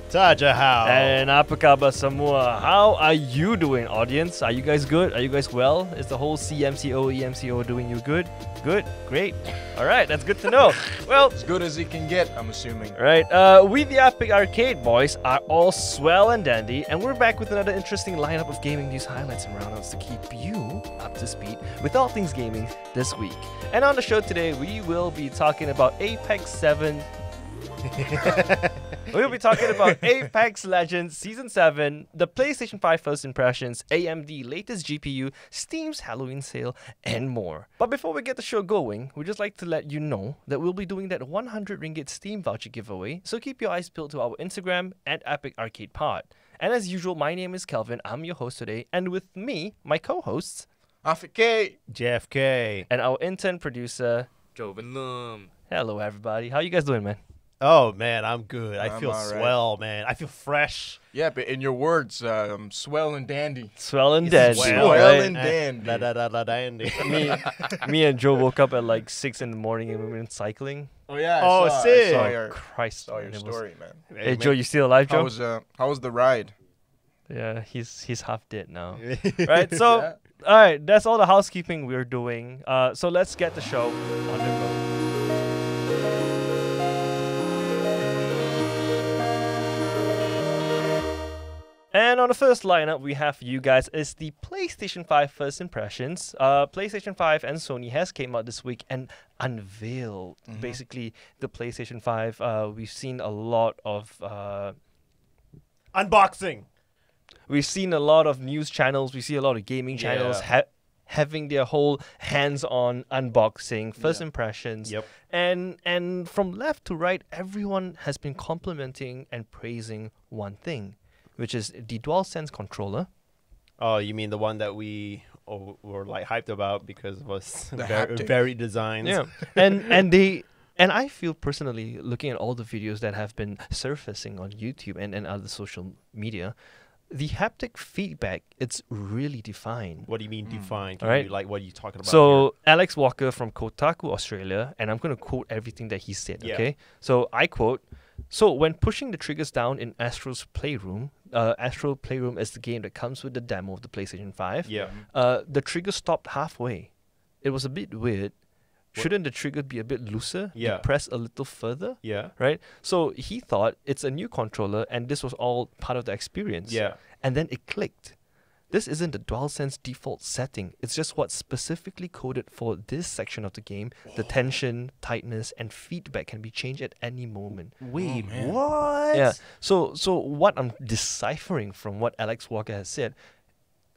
Tajahau. And apa kabar semua? How are you doing, audience? Are you guys good? Are you guys well? Is the whole CMCO, EMCO doing you good? Good? Great. All right, that's good to know. Well, as good as it can get, I'm assuming. Right, we the Epic Arcade boys are all swell and dandy, and we're back with another interesting lineup of gaming news highlights and roundouts to keep you up to speed with all things gaming this week. And on the show today, we will be talking about Apex 7. We'll be talking about Apex Legends Season 7, the PlayStation 5 first impressions, AMD latest GPU, Steam's Halloween sale, and more. But before we get the show going, we'd just like to let you know that we'll be doing that 100 ringgit Steam voucher giveaway, so keep your eyes peeled to our Instagram at Epic Arcade Pod. And as usual, my name is Kelvin, I'm your host today, and with me, my co-hosts, Afik, JFK. and our intern producer, Joven Lum. Hello everybody, how you guys doing, man? Oh, man, I'm good. I feel all right. swell, man. I feel fresh. Yeah, but in your words, swell and dandy. Swell and dandy. Swell right? and dandy. Dandy. me and Joe woke up at like 6 in the morning and we went cycling. Oh yeah. Oh, sick. Christ. Saw your man, it story, man. Hey Joe, you still alive, Joe? How was the ride? Yeah, he's half dead now. Right, so all right, that's all the housekeeping we're doing. So let's get the show on the road. And on the first lineup we have for you guys is the PlayStation 5 first impressions. PlayStation 5 and Sony has came out this week and unveiled basically the PlayStation 5. We've seen a lot of Unboxing. we've seen a lot of news channels. We see a lot of gaming channels having their whole hands-on unboxing, first impressions. Yep. And from left to right, everyone has been complimenting and praising one thing, which is the DualSense controller. Oh, you mean the one that we were like hyped about because it was haptic. very designs. Yeah. And I feel personally, looking at all the videos that have been surfacing on YouTube and other social media, the haptic feedback, it's really defined. What do you mean defined? Alright. Like, what are you talking about? So Alex Walker from Kotaku Australia, and I'm going to quote everything that he said, Yeah. okay? So I quote, "So when pushing the triggers down in Astro's Playroom, Astro Playroom is the game that comes with the demo of the PlayStation 5. Yeah. The trigger stopped halfway. It was a bit weird. Shouldn't the trigger be a bit looser? Yeah. Press a little further? Yeah. Right? So he thought it's a new controller and this was all part of the experience. Yeah. And then it clicked. This isn't the DualSense default setting. It's just what's specifically coded for this section of the game. The tension, tightness, and feedback can be changed at any moment. Wait, man. what? Yeah. So what I'm deciphering from what Alex Walker has said,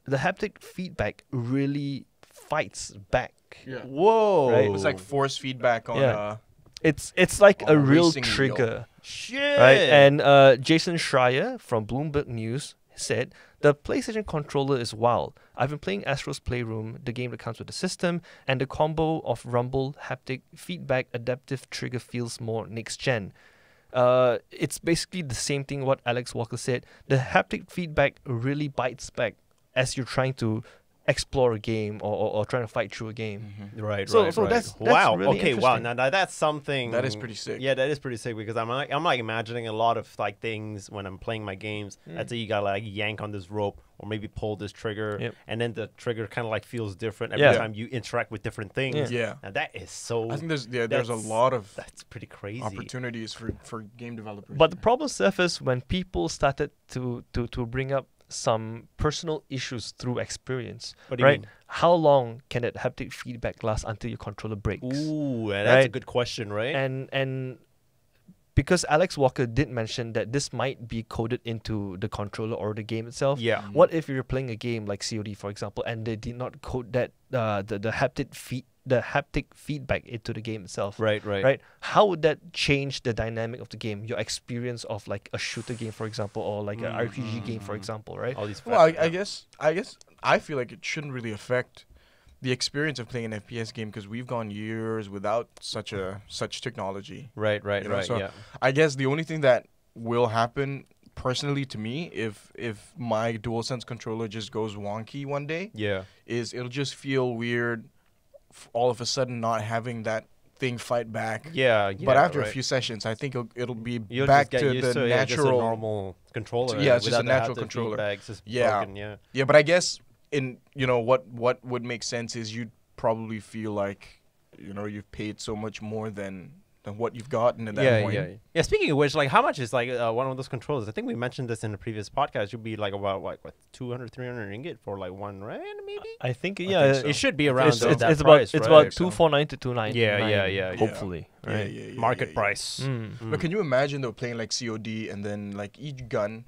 the haptic feedback really fights back. Yeah. Whoa. Right. It's like force feedback on. Yeah. It's like On a a real racing wheel. trigger. Shit. Right? And Jason Schreier from Bloomberg News said, "The PlayStation controller is wild. I've been playing Astro's Playroom, the game that comes with the system, and the combo of rumble, haptic, feedback, adaptive trigger feels more next gen." It's basically the same thing what Alex Walker said. The haptic feedback really bites back as you're trying to explore a game or trying to fight through a game. Right. So right. that's wow. really Okay. Wow. interesting. Now that's something. That is pretty sick. Yeah, that is pretty sick because I'm like imagining a lot of like things when I'm playing my games. Let's say you gotta like yank on this rope or maybe pull this trigger, Yep. and then the trigger kind of like feels different every time you interact with different things. Yeah. And that is so. I think there's a that's- lot of That's pretty crazy. opportunities for game developers. But the problem surfaced when people started to bring up some personal issues through experience. What do you right? mean? How long can that haptic feedback last until your controller breaks? Ooh, and that's a Right. good question, right? And because Alex Walker did mention that this might be coded into the controller or the game itself. Yeah. What if you're playing a game like COD, for example, and they did not code that the haptic feedback into the game itself? Right. Right? How would that change the dynamic of the game? Your experience of like a shooter game, for example, or like an RPG game, for example, right? All these. well, I guess I feel like it shouldn't really affect the experience of playing an FPS game because we've gone years without such technology. Right. You know, so Yeah. I guess the only thing that will happen personally to me if my DualSense controller just goes wonky one day Yeah. is it'll just feel weird all of a sudden not having that thing fight back. Yeah, But after a right. few sessions, I think it'll be You'll back just get to used the to it, yeah, just a natural. normal controller. Yeah, it's just a without the natural haptic controller. feedback, it's just Yeah. broken, yeah. Yeah, but I guess what would make sense is you'd probably feel like you've paid so much more than what you've gotten at that point. Yeah. Speaking of which, like, how much is like one of those controllers? I think we mentioned this in the previous podcast. You'd be like about what 200, 300 ringgit for like one, right? Maybe. I think think yeah, so. It should be around so. that it's price, about right? 249 to 299. Yeah. Hopefully, Yeah, right? yeah, yeah, Market yeah. price. Mm. But can you imagine though playing like COD and then like each gun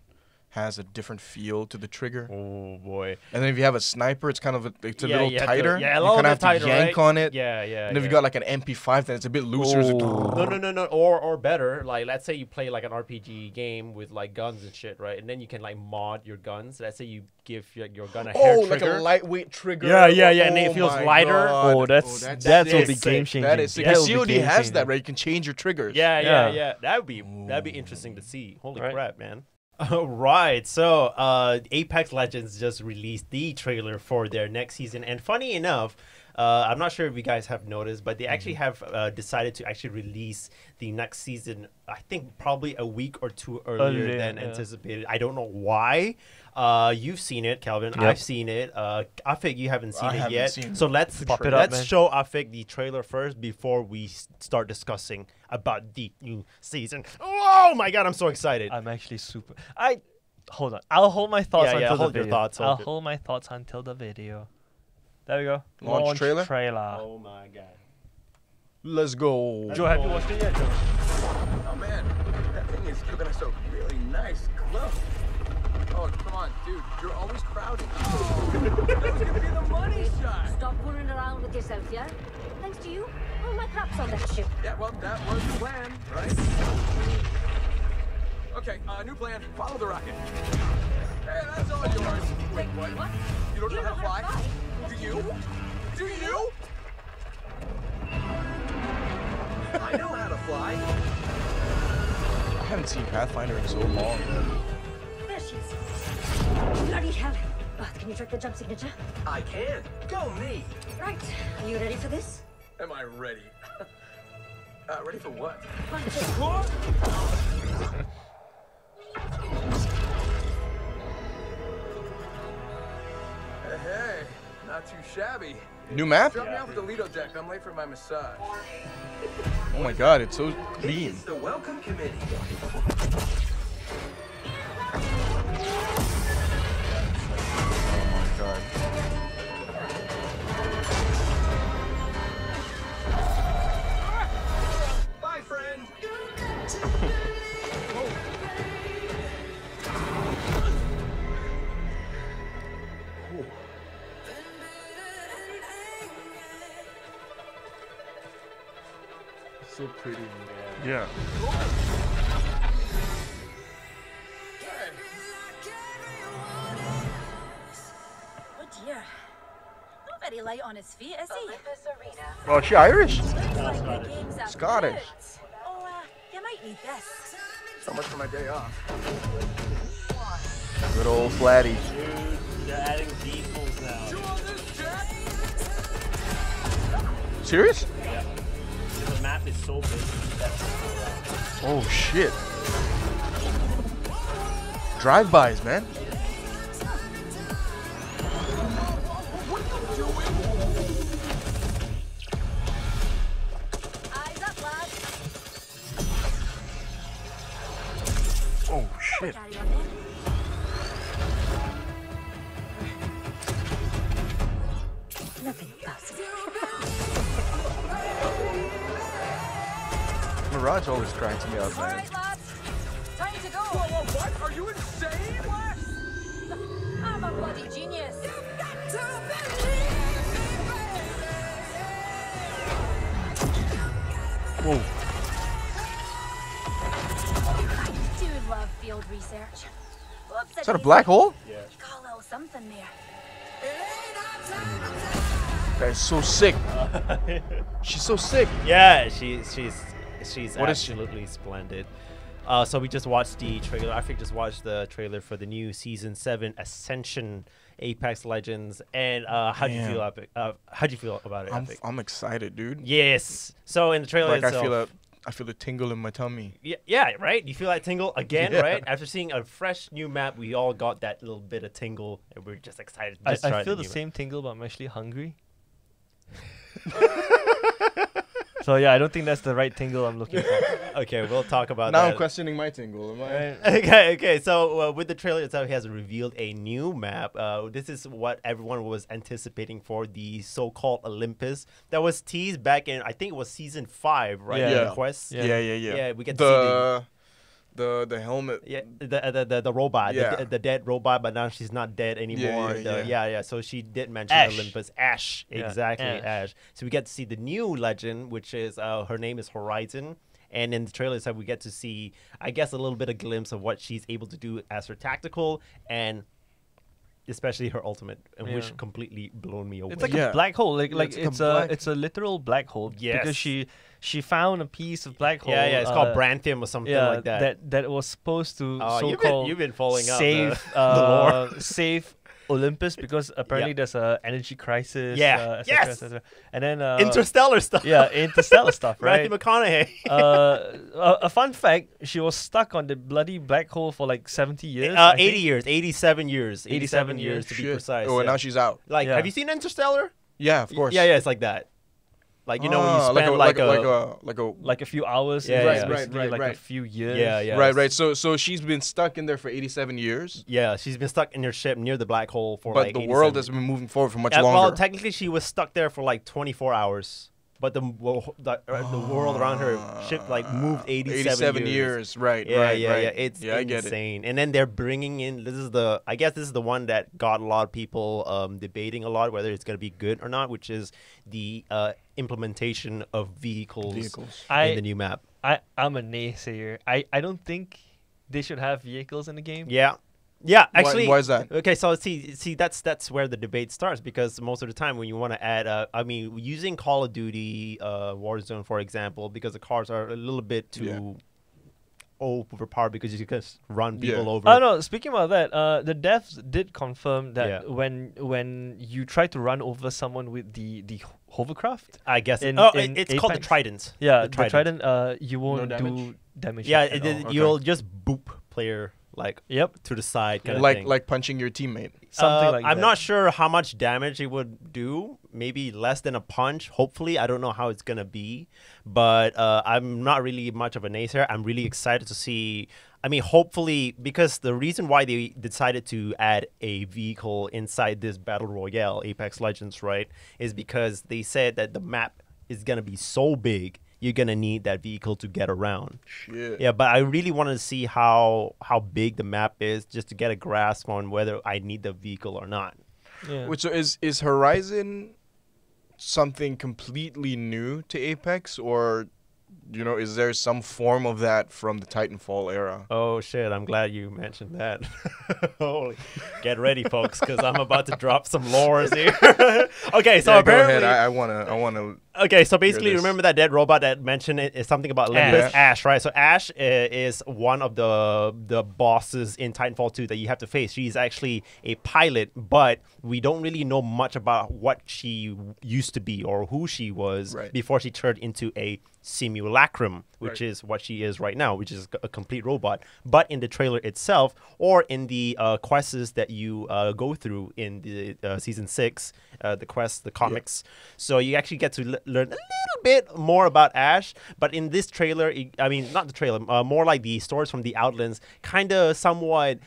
has a different feel to the trigger, Oh boy. and then if you have a sniper, it's kind of it's a Yeah, little you have to- tighter. yeah, a you little kind of bit have to tighter, yank right? on it. Yeah. And if you got like an MP5, then it's a bit looser. It's like, No. Or better, like let's say you play like an RPG game with like guns and shit, right? And then you can like mod your guns. Let's say you give your gun a hair oh, like trigger. a lightweight trigger. Yeah, and it Oh feels my lighter. God. Oh, that's that's will be sick. game changing. That is sick. That Because will be COD has game-changing. that, right? You can change your triggers. Yeah. That'd be interesting to see. Holy Right. crap, man. All right, so Apex Legends just released the trailer for their next season, and funny enough, I'm not sure if you guys have noticed, but they actually have decided to actually release the next season. I think probably a week or two earlier than anticipated. I don't know why. You've seen it, Calvin. Yep. I've seen it. Afik, you haven't seen I it haven't yet. seen So let's Pop it up, let's man. show Afik the trailer first before we start discussing about the new season. Oh my god, I'm so excited. I'm actually super. Hold on. I'll hold my thoughts Yeah, until hold the your video. thoughts, I'll hold it. hold my thoughts until the video. There we go. Launch trailer? Oh my god. Let's go. Joe, have you watched it yet, Joe? Oh man, that thing is giving us a really nice glow. Oh, come on, dude, you're always crowding. Oh, that was gonna be the money shot. Stop fooling around with yourself, yeah? Thanks to you, all my crap's on that ship. Yeah, well, that was the plan, right? Okay, new plan. Follow the rocket. Hey, that's all yours. Wait, what? You don't know how to fly? Do you? Do you? I know how to fly. I haven't seen Pathfinder in so long. There she is. Bloody hell. Can you track the jump signature? I can. Go me. Right, are you ready for this? Am I ready? Ready for what? Punch it. Hey, not too shabby. New map? Drop me off at the Lido deck. I'm late for my massage. Oh my god, it's so clean. It's the welcome committee. Oh my god. Bye, friend. So pretty. Yeah. Oh dear. Not very light on his feet, is he? Oh, is she Irish? Looks like the game's a Scottish. bit. Oh, you might need this. So much for my day off. Good old Flatty. Dude, they're adding vehicles now. You on this, Jack? Serious? Yeah. The map is so big. Oh shit. Drive-bys, man. Eyes up, lads. Oh shit. Carry on then. Nothing possible. Mirage always cracks me up, All man. right, lads. Time to go. Whoa, what? Are you insane? I'm a bloody genius. Whoa. I do love field research. Whoops, Is that a black hole? You got a little something there. That is so sick. She's so sick. Yeah, she's What is she? absolutely splendid. So we just watched the trailer. I think just watched the trailer for the new Season 7 Ascension Apex Legends. And how'd you feel about it, Epic? I'm excited, dude. Yes. So in the trailer Like itself, I feel a tingle in my tummy. yeah, right? You feel that tingle again, Yeah. right? After seeing a fresh new map, we all got that little bit of tingle, and we're just excited to just try I feel the new map. same tingle, but I'm actually hungry. So yeah, I don't think that's the right tingle I'm looking for. Okay, we'll talk about Now that. I'm questioning my tingle. Am I? Okay. So with the trailer itself, he has revealed a new map. This is what everyone was anticipating for the so-called Olympus that was teased back in, I think it was Season 5, right? Yeah. The Yeah. Quest. Yeah. Yeah. Yeah, we get to see the helmet. the robot, Yeah. the dead robot, but now she's not dead anymore. Yeah. So she did mention Ash. Olympus. Ash, Yeah, exactly, Ash. Ash. So we get to see the new legend, which is her name is Horizon. And in the trailer itself, we get to see, I guess, a little bit of glimpse of what she's able to do as her tactical and especially her ultimate, Yeah. which completely blown me away. It's like Yeah. a black hole. Like it's it's a literal black hole. Yes. Because she found a piece of black hole. yeah, it's called Branthium or something yeah, like that. that was supposed to Oh, so-called you've been following up save the lore. save Olympus because apparently there's a energy crisis. Yeah. Et cetera, Yes. et cetera. And then Interstellar stuff. yeah, interstellar stuff, right? Matthew McConaughey. A fun fact: she was stuck on the bloody black hole for like 70 years. I 80 think. years, 87 years, 87 years to be Shit. precise. Oh, and yeah. now she's out. Like, Yeah. have you seen Interstellar? Yeah, of course. Yeah, it's like that. Like, you know, when you Ah, spend like a Like a few hours. Yeah, it was yeah. basically like a right. few years. Yeah. right. So she's been stuck in there for 87 years, Yeah, she's been stuck in her ship near the black hole for but like the world 87 has been moving forward for much Well, longer. technically, she was stuck there for like 24 hours. But the world around her ship like moved 87 years. Right. Yeah, right. yeah, right. yeah. It's I get it. insane. And then they're bringing in I guess this is the one that got a lot of people debating a lot whether it's gonna be good or not, which is the implementation of vehicles in the new map. I'm a naysayer. I don't think they should have vehicles in the game. Yeah, actually. why is that? Okay, so see, that's where the debate starts because most of the time when you want to add, using Call of Duty, Warzone, for example, because the cars are a little bit too overpowered because you can just run people over. Oh no! Speaking about that, the devs did confirm that Yeah. when you try to run over someone with the hovercraft, I guess in it's called the Apex. Trident. yeah, the the Trident, you won't damage? do damage. Yeah, at all. you'll just boop player like Yep. to the side kind of thing. Like punching your teammate. Something like I'm that. not sure how much damage it would do. Maybe less than a punch. Hopefully, I don't know how it's gonna be, but I'm not really much of a naysayer. I'm really excited to see. I mean, hopefully, because the reason why they decided to add a vehicle inside this battle royale, Apex Legends, right, is because they said that the map is gonna be so big. You're gonna need that vehicle to get around. Shit. Yeah, but I really wanted to see how big the map is, just to get a grasp on whether I need the vehicle or not. Yeah. Which is Horizon something completely new to Apex, or is there some form of that from the Titanfall era? Oh shit! I'm glad you mentioned that. Holy, get ready, folks, because I'm about to drop some lores here. Okay, so Yeah, apparently, go ahead. I wanna. okay, so basically, this. remember that dead robot that mentioned it is something about Olympus? Ash, right? So Ash is one of the bosses in Titanfall 2 that you have to face. She's actually a pilot, but we don't really know much about what she used to be or who she was before she turned into a simulacrum, which is what she is right now, which is a complete robot. But in the trailer itself, or in the quests that you go through in the Season 6, the quests, the comics, so you actually get to learn a little bit more about Ash. But in this trailer, I mean, not the trailer, more like the stories from the Outlands, kind of somewhat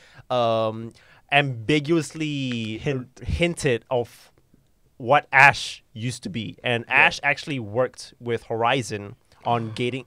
ambiguously hinted of what Ash used to be. And Ash actually worked with Horizon on getting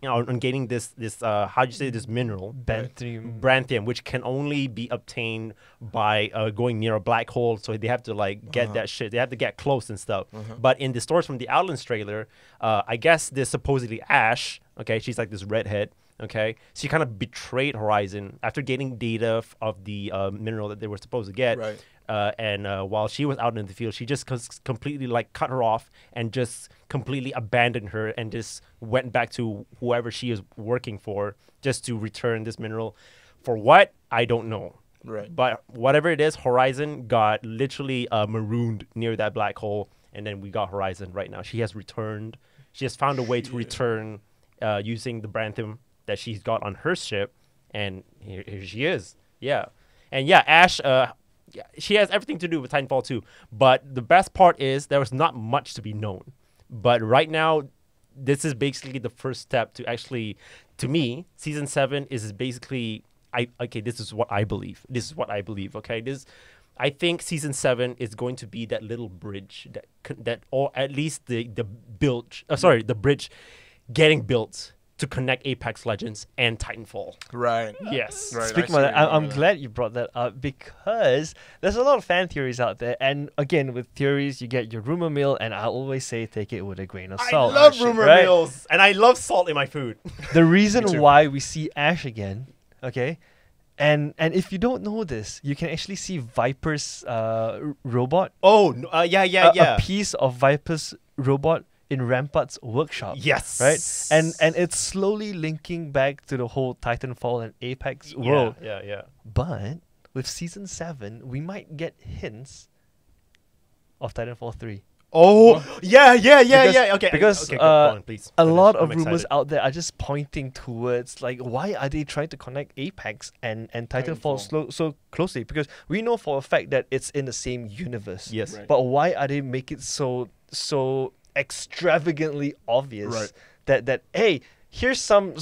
this how'd you say this mineral Branthium, which can only be obtained by going near a black hole. So they have to like get that shit. They have to get close and stuff. But in the stories from the Outlands trailer, I guess this supposedly Ash. Okay, she's like this redhead. Okay, she kind of betrayed Horizon after getting data of the mineral that they were supposed to get. Right. and while she was out in the field, she just completely like cut her off and just completely abandoned her and just went back to whoever she is working for just to return this mineral. For what? I don't know. Right. But whatever it is, Horizon got literally marooned near that black hole, and then we got Horizon right now. She has returned. She has found a way to return using the Brantham that she's got on her ship, and here she is. Yeah. And yeah, Ash, she has everything to do with Titanfall 2, but the best part is there was not much to be known. But right now, this is basically the first step to actually, to me, Season 7 is basically... this is what I believe. Okay, I think Season 7 is going to be that little bridge that or at least the bridge getting built to connect Apex Legends and Titanfall. Right. Yes. Right. Speaking of that, I'm glad you brought that up because there's a lot of fan theories out there. And again, with theories, you get your rumor mill, and I always say take it with a grain of salt. I love rumor mills, and I love salt in my food. The reason why we see Ash again, okay, and if you don't know this, you can actually see Viper's robot. Oh, yeah. A piece of Viper's robot in Rampart's workshop. Yes. Right? And it's slowly linking back to the whole Titanfall and Apex world. Yeah. But with Season 7, we might get hints of Titanfall 3. Oh, yeah. Okay. Because go on, please. a lot of I'm rumors excited. out there are just pointing towards, like, why are they trying to connect Apex and Titanfall so closely? Because we know for a fact that it's in the same universe. Yes. Right. But why are they make it so extravagantly obvious that hey, here's some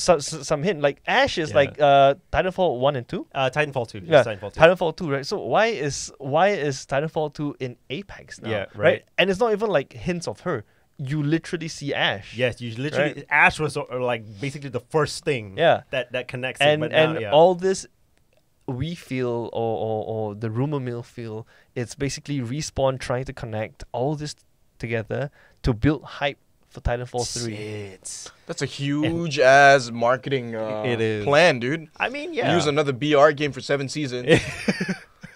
hint, like Ash is like Titanfall 1 and 2. Titanfall 2. Yeah, Titanfall 2. Titanfall 2, right? So why is Titanfall 2 in Apex now? Yeah, right. And it's not even like hints of her. You literally see Ash. Yes, you literally Ash was like basically the first thing that connects it. And But now, all this we feel or the rumor mill feel, it's basically Respawn trying to connect all this together to build hype for Titanfall 3. That's a huge ass marketing It is. plan, dude. I mean, Use another BR game for 7 seasons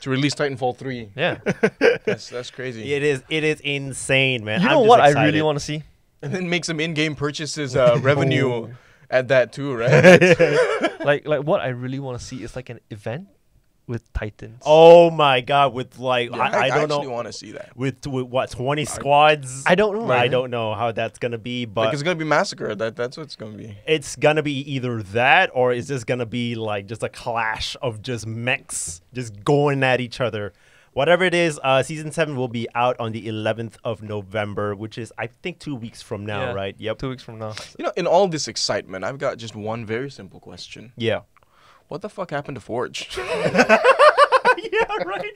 to release Titanfall 3. Yeah. That's crazy. It is insane, man. You I'm know just what excited. I really want to see? And then make some in-game purchases revenue at that too, right? like what I really want to see is like an event with Titans. Oh my god, with like Yeah, I don't actually know want to see that. with what 20 squads. I don't know. I man. don't know how that's gonna be, but Like it's gonna be massacre. That's what it's gonna be. it's gonna be either that or it's just gonna be like just a clash of just mechs just going at each other. Whatever it is, Season 7 will be out on the 11th of November, which is, I think, 2 weeks from now, Yeah, right? Yep. 2 weeks from now. You know, in all this excitement, I've got just one very simple question. Yeah. What the fuck happened to Forge? Yeah, right.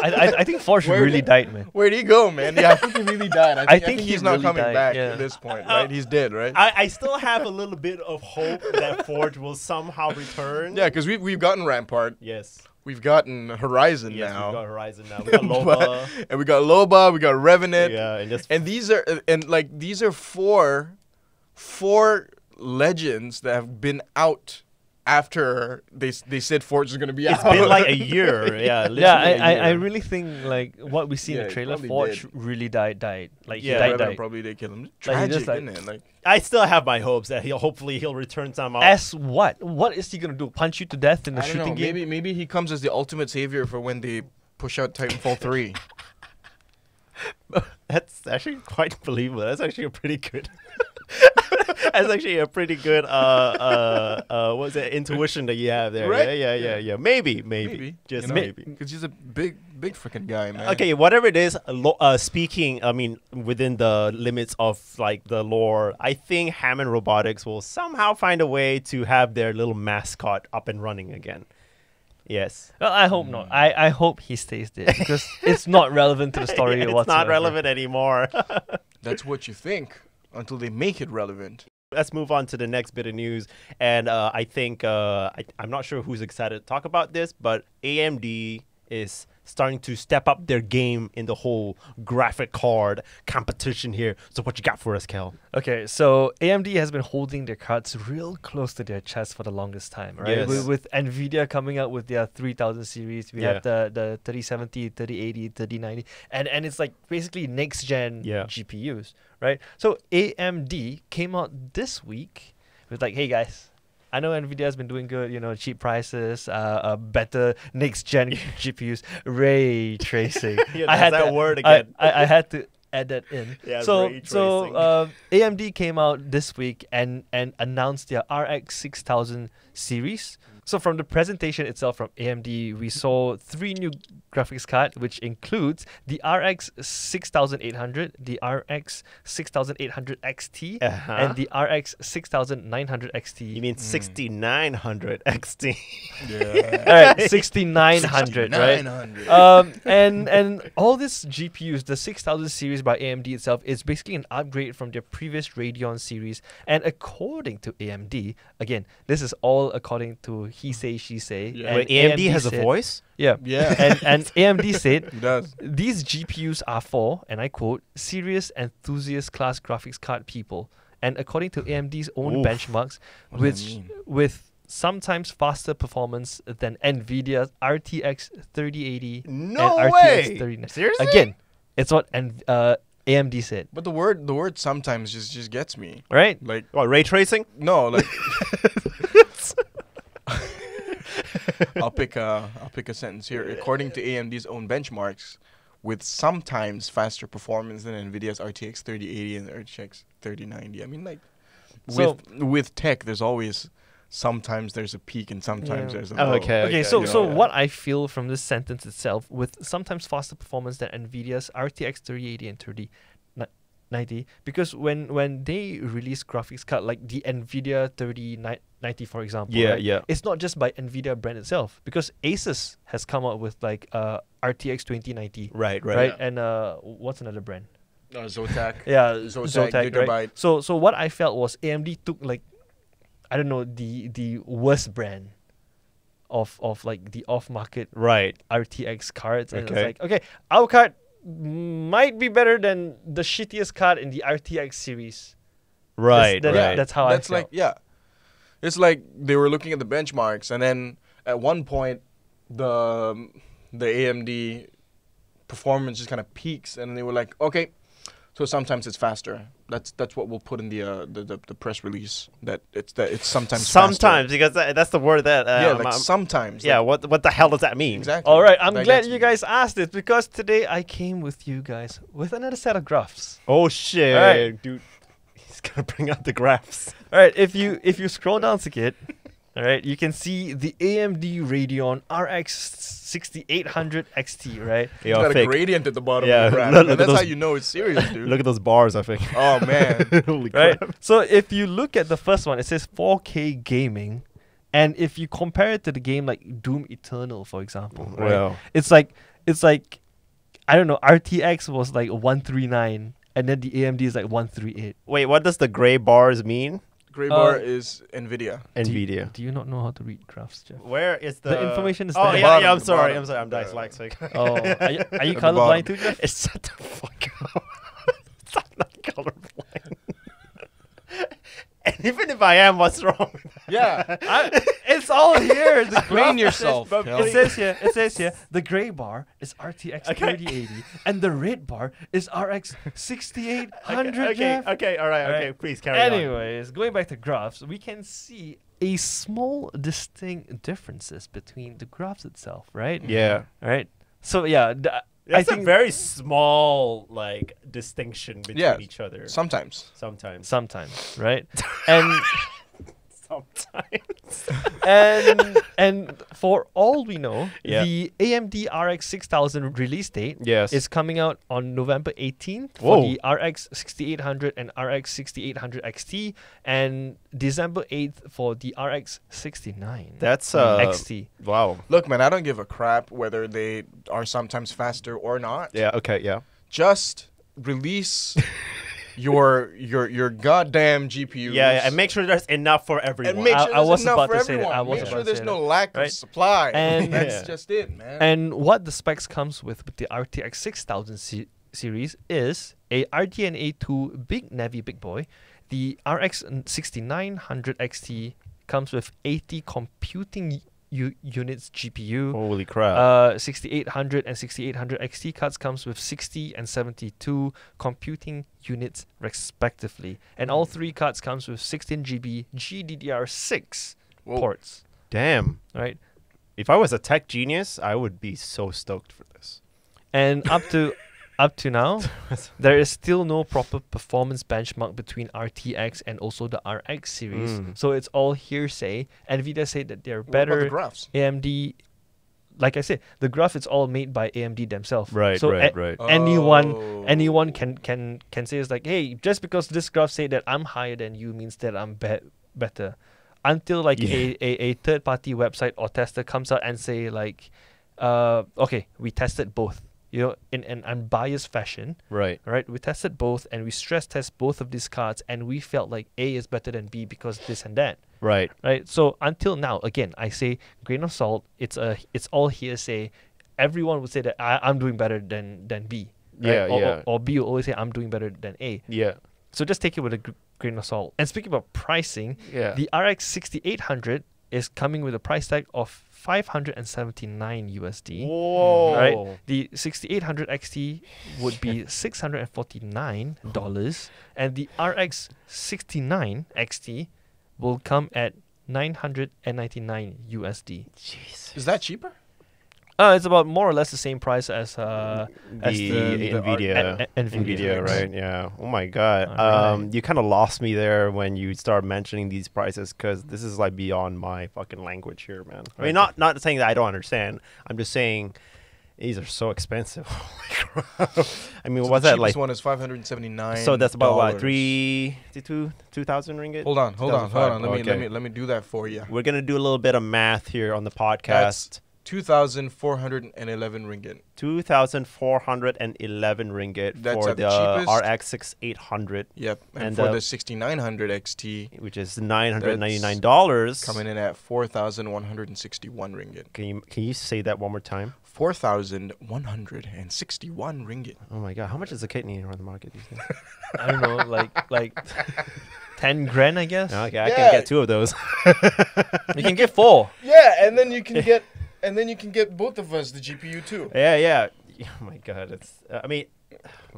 I think Forge really died, man. Where'd he go, man? Yeah, I think he really died. I think he he's not really coming died, back yeah. at this point, right? He's dead, right? I still have a little bit of hope that Forge will somehow return. Yeah, because we've gotten Rampart. Yes. We've gotten Horizon Yes, now. we got Horizon now. We got Loba. And we got Loba, we got Revenant. Yeah, and just And these are four legends that have been out after they said Forge is gonna be out. it's been like a year. Yeah, literally Yeah, a year. I really think like what we see in Yeah, the he trailer, probably Forge did. really died. Like Yeah, he died. Revenant probably did kill him. Like, he Tragic, just, like- isn't it? Like I still have my hopes that he'll return somehow. As what? What is he gonna do? Punch you to death in the I don't know. shooting game? Maybe he comes as the ultimate savior for when they push out Titanfall 3. That's actually quite believable. That's actually a pretty good. That's actually a pretty good what's that intuition that you have there. Right? Yeah. Maybe. Just You know? maybe. Because he's a big freaking guy, man. Okay, whatever it is, speaking, I mean, within the limits of like the lore, I think Hammond Robotics will somehow find a way to have their little mascot up and running again. Yes. Well, I hope not. I hope he stays there because it's not relevant to the story It's whatsoever. not relevant anymore. That's what you think until they make it relevant. Let's move on to the next bit of news. And I think, I'm not sure who's excited to talk about this, but AMD is starting to step up their game in the whole graphic card competition here. So what you got for us, Kel? Okay, so AMD has been holding their cards real close to their chest for the longest time, right? Yes. With NVIDIA coming out with their 3000 series, we Yeah. have the 3070, 3080, 3090, and it's like basically next gen Yeah. GPUs, right? So AMD came out this week with like, hey guys, I know NVIDIA has been doing good, cheap prices, better next gen GPUs, ray tracing. Yeah, I had that's that to- word again. I had to add that in. Yeah, so ray so AMD came out this week and announced their RX6000 series. So from the presentation itself from AMD, we saw 3 new graphics cards, which includes the RX6800, the RX6800 XT, Uh-huh. and the RX6900 XT. You mean 6900 XT? Yeah. All right, 6900, right? 900. And all these GPUs, the 6000 series by AMD itself, is basically an upgrade from their previous Radeon series. And according to AMD, again, this is all according to he say, she say. Yeah. and Wait, AMD has a said- voice? Yeah. Yeah. And AMD said, It does. these GPUs are for, and I quote, serious enthusiast class graphics card people. And according to AMD's own Oof. benchmarks, What does that which mean? with sometimes faster performance than NVIDIA's RTX 3080 No and way! RTX 3090. Seriously? Again, it's what AMD said, But the word sometimes just gets me. right? Like What, ray tracing? no, like I'll pick a sentence here. According to AMD's own benchmarks, with sometimes faster performance than NVIDIA's RTX 3080 and RTX 3090. I mean, like So- with tech, there's always sometimes there's a peak and sometimes Yeah. there's a Oh, low. okay. Okay, so yeah. what I feel from this sentence itself, with sometimes faster performance than NVIDIA's RTX 3080 and 3090, because when they release graphics card like the NVIDIA 3090, for example, Yeah, right, yeah. it's not just by NVIDIA brand itself, because Asus has come out with like RTX 2090, Right, right? Yeah. And what's another brand? Zotac. Yeah, Zotac, Zotac, right? Gigabyte. So what I felt was AMD took like, I don't know, the worst brand of like the off market Right. RTX cards, and Okay. it's like, okay, our card might be better than the shittiest card in the RTX series. Right, right. That's how That's I felt. like yeah. It's like they were looking at the benchmarks, and then at one point, the AMD performance just kind of peaks, and they were like, okay, so sometimes it's faster. That's what we'll put in the press release. That it's sometimes faster. Sometimes, because that's the word that... Yeah, like sometimes. yeah, like, what the hell does that mean? exactly. All right, I'm Like, glad that's- you guys asked it, because today I came with you guys with another set of graphs. Oh, shit. Alright. Dude, he's going to bring out the graphs. All right, if you scroll down to it, all right, you can see the AMD Radeon RX 6800 XT, right? It's Yo, got a fake. gradient at the bottom Yeah, of the graph. look And at that's how those- you know it's serious, dude. Look at those bars, I think. Oh man. Holy Right? crap. So if you look at the first one, it says 4K gaming. And if you compare it to the game like Doom Eternal, for example, right? Well, It's like I don't know, RTX was like 139 and then the AMD is like 138. wait, what does the gray bars mean? Gray bar Uh, is Nvidia. NVIDIA. Do you not know how to read graphs, Jeff? Where is the... The information is Oh, there. yeah, Bottom, yeah, I'm the sorry. bottom. I'm sorry. I'm Yeah. dyslexic. Oh, are you At the colorblind bottom. too, Jeff? It's shut the fuck up. I'm not colorblind. And even if I am, what's wrong with that? Yeah. It's all here. The Explain graph yourself, says- Kel. It says here, the gray bar is RTX Okay. 3080 and the red bar is RX 6800. Okay, Jeff. okay, all right, okay. Alright. Please carry on. Anyways, going back to graphs, we can see a small distinct differences between the graphs itself, right? Yeah. All right. So yeah, That's I think a very small, like, distinction between Yeah. each other. Sometimes. Sometimes. sometimes, right? And Sometimes. and for all we know, Yeah. the AMD RX6000 release date Yes. is coming out on November 18th Whoa. for the RX 6800 and RX 6800 XT, and December 8th for the RX 69 That's, XT. wow. Look, man, I don't give a crap whether they are sometimes faster or not. Yeah, okay, yeah. Just release your goddamn GPUs. Yeah, and make sure there's enough for everyone. And make sure I there's was enough about for to say that. everyone. I was Make about sure to there's say no that. lack Right? of supply. And- That's Yeah. just it, man. And what the specs comes with the RTX 6000 series is a RDNA 2 Big Navy Big Boy. The RX 6900 XT comes with 80 computing units GPU. Holy crap. 6800 and 6800 XT cards comes with 60 and 72 computing units respectively. And all three cards comes with 16 GB GDDR6 Whoa. ports. Damn. Right? If I was a tech genius, I would be so stoked for this. And up to now, there is still no proper performance benchmark between RTX and also the RX series. So it's all hearsay. NVIDIA say that they're What about the better. graphs? AMD, like I said, the graph is all made by AMD themselves. Right, so right. anyone can say it's like, hey, just because this graph say that I'm higher than you means that I'm better. Until like a third party website or tester comes out and say like, okay, we tested both. You know, in an unbiased fashion, Right. right? We tested both and we stress test both of these cards, and we felt like A is better than B because this and that, Right. right? So until now, again, I say grain of salt. It's all hearsay. Everyone would say that I'm doing better than B. Right? Yeah, Or B will always say I'm doing better than A. Yeah. So just take it with a grain of salt. And speaking about pricing, Yeah. the RX 6800 is coming with a price tag of $579 USD. Whoa. Right, the 6800 XT would be $649, and the RX 69 XT will come at $999 USD. Jeez. Is that cheaper? It's about more or less the same price as The NVIDIA. NVIDIA, right? Yeah. Oh my God. Alright. You kind of lost me there when you start mentioning these prices because this is like beyond my fucking language here, man. I mean, not saying that I don't understand. I'm just saying these are so expensive. Holy crap. I mean, So what's the that cheapest like? one is $579. So that's about what, 2,000 ringgit? Hold on. 2005. Let me do that for you. We're gonna do a little bit of math here on the podcast. That's 2,411 ringgit. 2,411 ringgit That's for at the the cheapest. RX 6800, Yep. And And for the- the 6900 XT, which is $999. coming in at 4,161 ringgit. Can you say that one more time? 4,161 ringgit. Oh my God, how much is a kidney on the market these days? I don't know, like 10 grand, I guess. Okay, I Yeah. can get 2 of those. You can get 4. Yeah, and then you can get both of us the GPU too. Yeah. Oh my God, it's. I mean,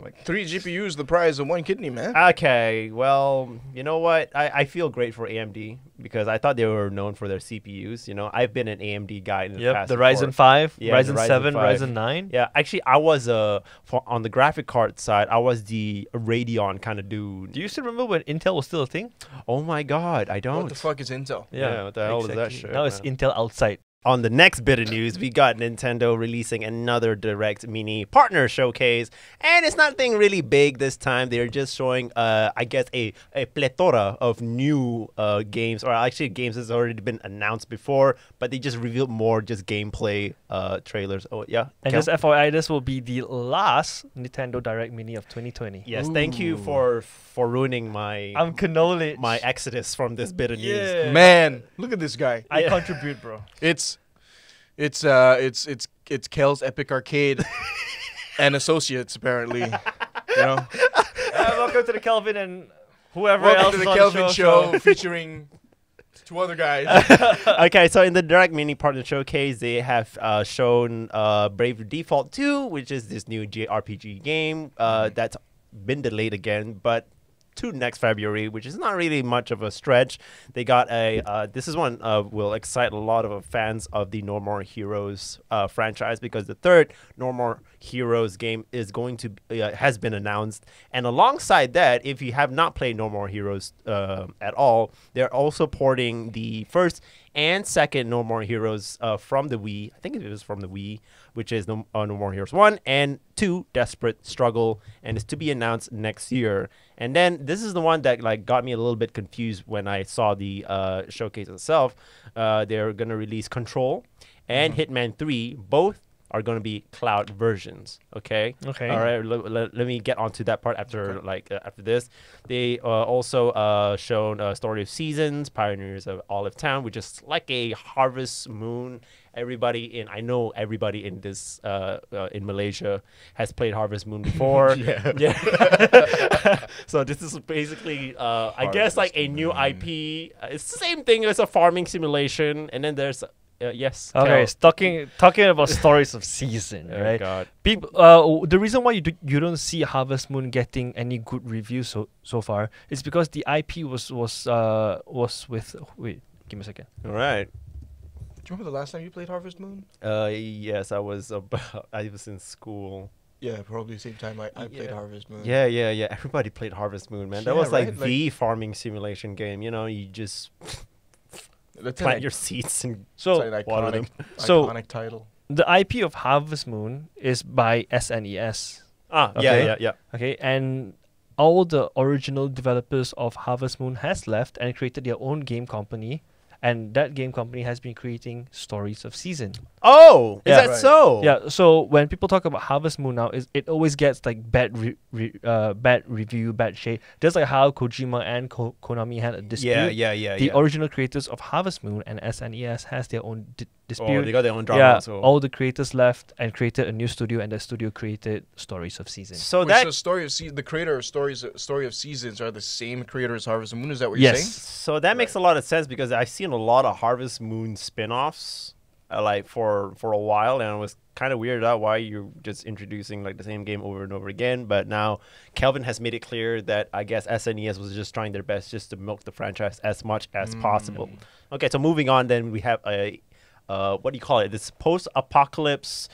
like. 3 GPUs, the price of 1 kidney, man. Okay, well, you know what? I feel great for AMD because I thought they were known for their CPUs. You know, I've been an AMD guy in the Yep, past. the before. Ryzen 5, Yeah, the Ryzen Ryzen 7, 5. Ryzen 9. Yeah, actually, I was on the graphic card side. I was the Radeon kind of dude. Do you still remember when Intel was still a thing? Oh my God, I don't. What the fuck is Intel? Yeah, what the hell is that shit, Now it's man? Intel outside. On the next bit of news, we got Nintendo releasing another Direct Mini partner showcase, and it's nothing really big this time. They're just showing, I guess, a plethora of new games, or actually games that's already been announced before, but they just revealed more just gameplay trailers. Oh yeah, And Kel? just FYI, this will be the last Nintendo Direct Mini of 2020. Yes, thank you for ruining my I'm cannoli. my exodus from this bit of news. Yeah. Man, look at this guy. I contribute, bro. It's Kel's Epic Arcade and Associates apparently. You know, Welcome to the Kelvin and whoever welcome else to is the on Kelvin the show featuring 2 other guys. Okay, so in the Direct Mini Partner Showcase, they have shown Bravely Default 2, which is this new JRPG game that's been delayed again, but to next February, which is not really much of a stretch. They got this is one will excite a lot of fans of the No More Heroes franchise because the third No More Heroes game is going to has been announced, and alongside that, if you have not played No More Heroes at all, they're also porting the first and second No More Heroes from the Wii. I think it was from the Wii, which is No More Heroes 1 and 2, Desperate Struggle, and it's to be announced next year. And then this is the one that like got me a little bit confused when I saw the showcase itself. They're going to release Control and Hitman 3. Both are going to be cloud versions. Okay. Okay. All right. Let me get onto that part after after this. They also shown Story of Seasons, Pioneers of Olive Town, which is like a Harvest Moon. I know everybody in this in Malaysia has played Harvest Moon before. Yeah. So this is basically, I guess, like a new IP. It's the same thing as a farming simulation, and then there's yes. Okay, Kel. it's talking about Stories of Season, Oh, right? God. People, the reason why you don't see Harvest Moon getting any good reviews so far is because the IP was with. Wait, give me a second. All right. Do you remember the last time you played Harvest Moon? Yes, I was in school. Yeah, probably the same time I played Yeah. Harvest Moon. Yeah. Everybody played Harvest Moon, man. That Yeah, was like right? the farming simulation game. You know, you just That's plant an your seeds and So water them. So- iconic title. the IP of Harvest Moon is by SNES. Okay. Yeah. Okay, and all the original developers of Harvest Moon has left and created their own game company, and that game company has been creating Stories of Season. Oh, is Yeah. that Right. so? Yeah, so when people talk about Harvest Moon now, it always gets like bad review, bad shade. Just like how Kojima and Konami had a dispute. Yeah. The original creators of Harvest Moon and SNES has their own dispute. Oh, they got their own drama. Yeah, So, all the creators left and created a new studio, and the studio created Stories of Season. so Which that the the creator of Story of Seasons are the same creator as Harvest Moon. Is that what you're saying? So that makes a lot of sense because I've seen a lot of Harvest Moon spin-offs like for a while, and I was kind of weirded out why you're just introducing like the same game over and over again. But now Kelvin has made it clear that I guess SNES was just trying their best just to milk the franchise as much as possible. Okay, so moving on, then we have a what do you call it? This post-apocalypse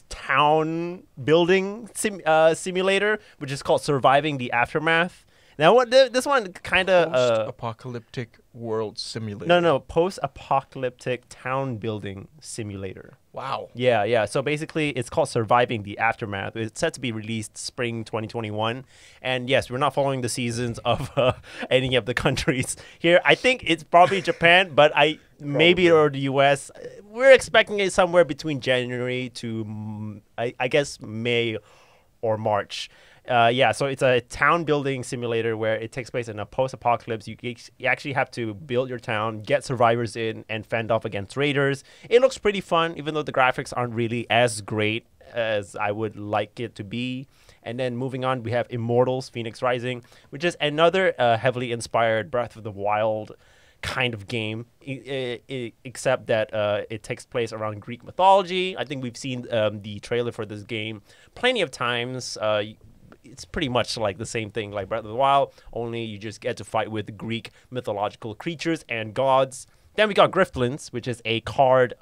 town building simulator, which is called Surviving the Aftermath. Now, what this one kind of Post-apocalyptic world simulator. no, post-apocalyptic town building simulator. Wow. Yeah. So basically, it's called Surviving the Aftermath. It's set to be released spring 2021. And yes, we're not following the seasons of any of the countries here. I think it's probably Japan, but maybe or the US. We're expecting it somewhere between January to I guess May or March. So it's a town building simulator where it takes place in a post-apocalypse. You actually have to build your town, get survivors in, and fend off against raiders. It looks pretty fun, even though the graphics aren't really as great as I would like it to be. And then moving on, we have Immortals: Phoenix Rising, which is another heavily inspired Breath of the Wild kind of game, except that it takes place around Greek mythology. I think we've seen the trailer for this game plenty of times. It's pretty much like the same thing like Breath of the Wild, only you just get to fight with Greek mythological creatures and gods. Then we got Griftlands, which is a card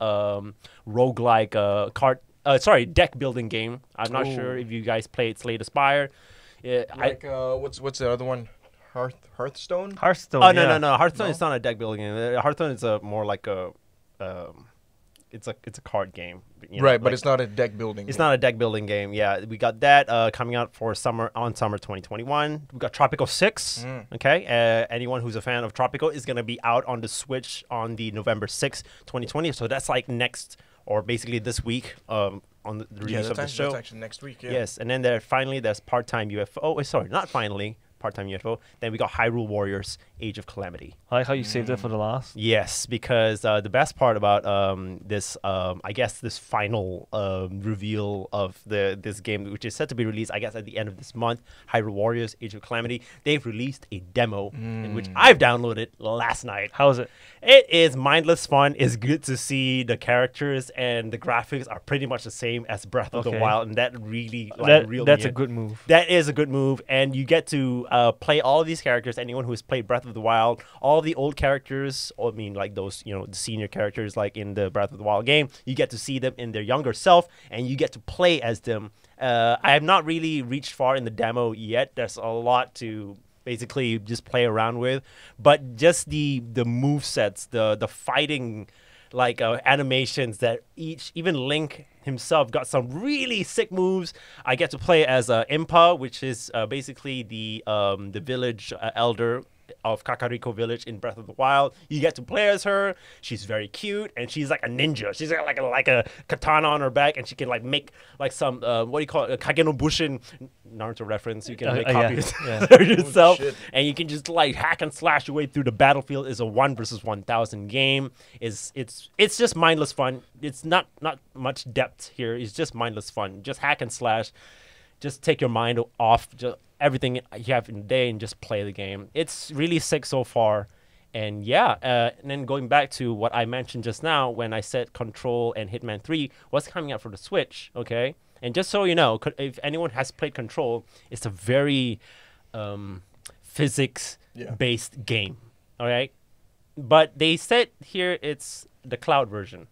roguelike deck building game. I'm not sure if you guys played Slay the Spire. What's the other one? Hearthstone? Hearthstone. Oh no! Hearthstone is not a deck building game. Hearthstone is more like a it's a card game. You know, Right, but like- it's not a deck building. It's not a deck building game. Yeah, we got that coming out for summer 2021. We got Tropico 6. Okay, anyone who's a fan of Tropico is gonna be out on the Switch on the November 6th, 2020. So that's like next, or basically this week, on the release of the show. That's actually next week. Yeah. Yes, and then there's Part-Time UFO. Oh, sorry, not finally. Part-Time UFO. Then we got Hyrule Warriors: Age of Calamity. I like how you saved it for the last. Yes, because the best part about this, I guess, this final reveal of this game, which is set to be released, I guess, at the end of this month, Hyrule Warriors: Age of Calamity, they've released a demo in which I've downloaded last night. How is it? It is mindless fun. It's good to see the characters and the graphics are pretty much the same as Breath of the Okay. Wild, and that really reeled That's me a in. good move. That is a good move, and you get to play all of these characters. Anyone who has played Breath of the Wild, all the old characters, I mean, like those, the senior characters, like in the Breath of the Wild game, you get to see them in their younger self, and you get to play as them. I have not really reached far in the demo yet. There's a lot to basically just play around with, but just the move sets, the fighting animations that even Link himself got some really sick moves. I get to play as Impa, which is basically the village elder of Kakariko Village in Breath of the Wild. You get to play as her. She's very cute, and she's like a ninja. She's got like a katana on her back, and she can like make like some what do you call it, a Kageno Bushin Naruto reference. You can make copies yourself, and you can just like hack and slash your way through the battlefield. It's a 1 versus 1,000 game. It's just mindless fun. It's not much depth here. It's just mindless fun. Just hack and slash. Just take your mind off just everything you have in the day and just play the game. It's really sick so far. And yeah, and then going back to what I mentioned just now when I said Control and Hitman 3 was coming out for the Switch, okay? And just so you know, if anyone has played Control, it's a very physics-based game, all right? But they said here it's the cloud version.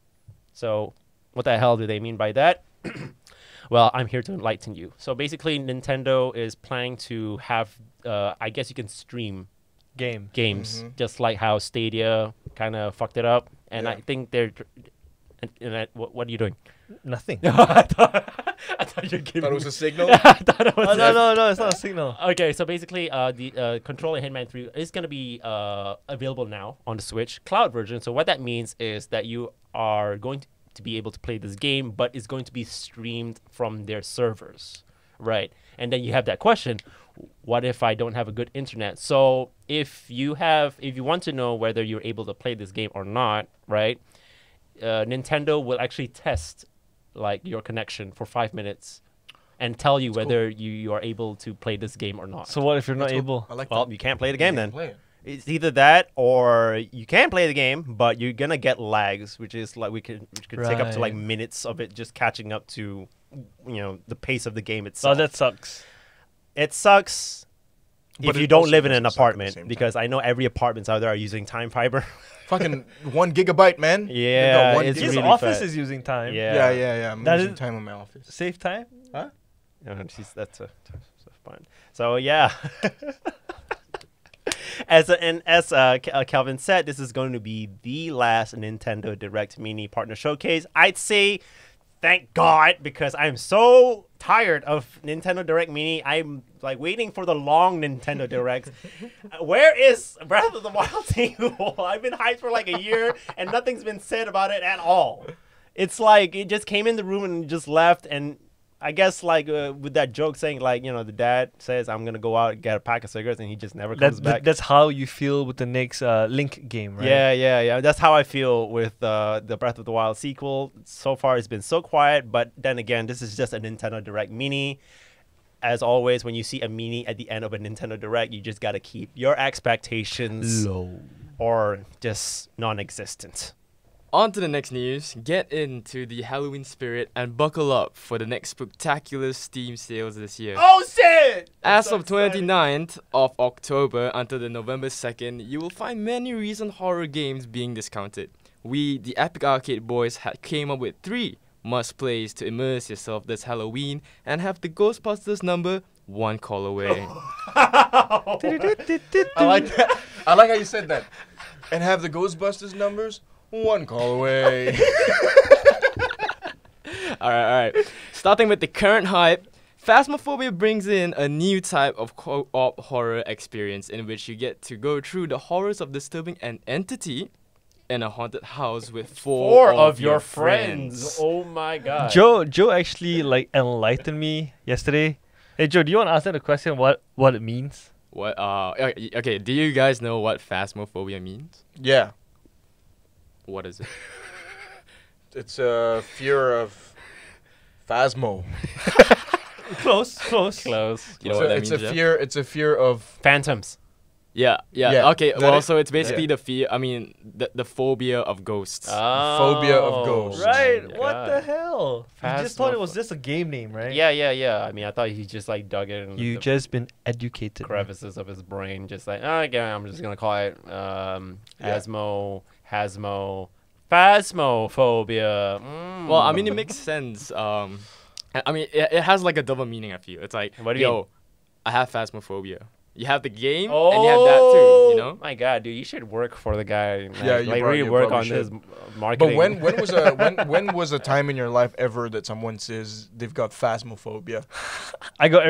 So what the hell do they mean by that? Well, I'm here to enlighten you. So basically, Nintendo is planning to have, I guess you can stream games, just like how Stadia kind of fucked it up. And I think they're... what are you doing? Nothing. I thought you were giving Thought it was a signal? I thought it was no, it's not a signal. Okay, so basically, the Control and Hitman 3 is going to be available now on the Switch cloud version. So what that means is that you are going to be able to play this game, but it's going to be streamed from their servers, right? And then you have that question: what if I don't have a good internet? So if you want to know whether you're able to play this game or not, right? Nintendo will actually test like your connection for 5 minutes and tell you whether you are able to play this game or not. So what if you're not able? I like Well, that. you can't play the game then. Play it. It's either that or you can play the game, but you're gonna get lags, which is like which could take up to like Right. minutes of it just catching up to, the pace of the game Oh, itself. that sucks. It sucks But if you it don't also live in an doesn't suck at the apartment, same because I know every apartments out there are using time fiber. Fucking 1 gigabyte, man. Yeah, They got 1 it's His really office fat. is using time. Yeah. I'm That using is- time in my office. Save time? That's fun. So yeah. As Calvin said, this is going to be the last Nintendo Direct Mini Partner Showcase. I'd say thank God, because I'm so tired of Nintendo Direct Mini. I'm like waiting for the long Nintendo Direct. Where is Breath of the Wild 2? I've been hyped for like a year and nothing's been said about it at all. It's like it just came in the room and just left. And I guess like with that joke saying like, the dad says, I'm going to go out and get a pack of cigarettes, and he just never comes back. That's how you feel with the next Link game, right? Yeah. That's how I feel with the Breath of the Wild sequel. So far, it's been so quiet. But then again, this is just a Nintendo Direct Mini. As always, when you see a Mini at the end of a Nintendo Direct, you just got to keep your expectations Low. or just non-existent. On to the next news. Get into the Halloween spirit and buckle up for the next spectacular Steam sales this year. Oh, shit! As of 29th of October until the November 2nd, you will find many recent horror games being discounted. We, the Epic Arcade Boys, came up with 3 must-plays to immerse yourself this Halloween and have the Ghostbusters number 1 call away. I like that. I like how you said that. And have the Ghostbusters numbers 1 call away. Alright. Starting with the current hype, Phasmophobia brings in a new type of co-op horror experience in which you get to go through the horrors of disturbing an entity in a haunted house with 4 of your friends. Oh my god. Joe actually like enlightened me yesterday. Hey Joe, do you want to answer the question what it means? What? Okay. Do you guys know what Phasmophobia means? Yeah. What is it? It's a fear of Phasmo. Close. You know what that it's means? a Jeff? fear. It's a fear of. Phantoms. Yeah. Yeah, Okay. that Well, it? so it's basically the fear. I mean, the phobia of ghosts. Phobia of ghosts. Right? Oh my What God. the hell? You just thought it was Phasmoph- just a game name, right? Yeah. I mean, I thought he just like dug it in You the just been educated. crevices of his brain, just like, okay, I'm just gonna call it Phasmophobia. Well, I mean, it makes sense. I mean, it has like a double meaning. I feel it's like, What do you mean? I have Phasmophobia. You have the game, and you have that too. You know. My God, dude, you should work for the guy. Man. Yeah, you like probably- really you work probably on his should. marketing. But when was a time in your life ever that someone says they've got Phasmophobia? I got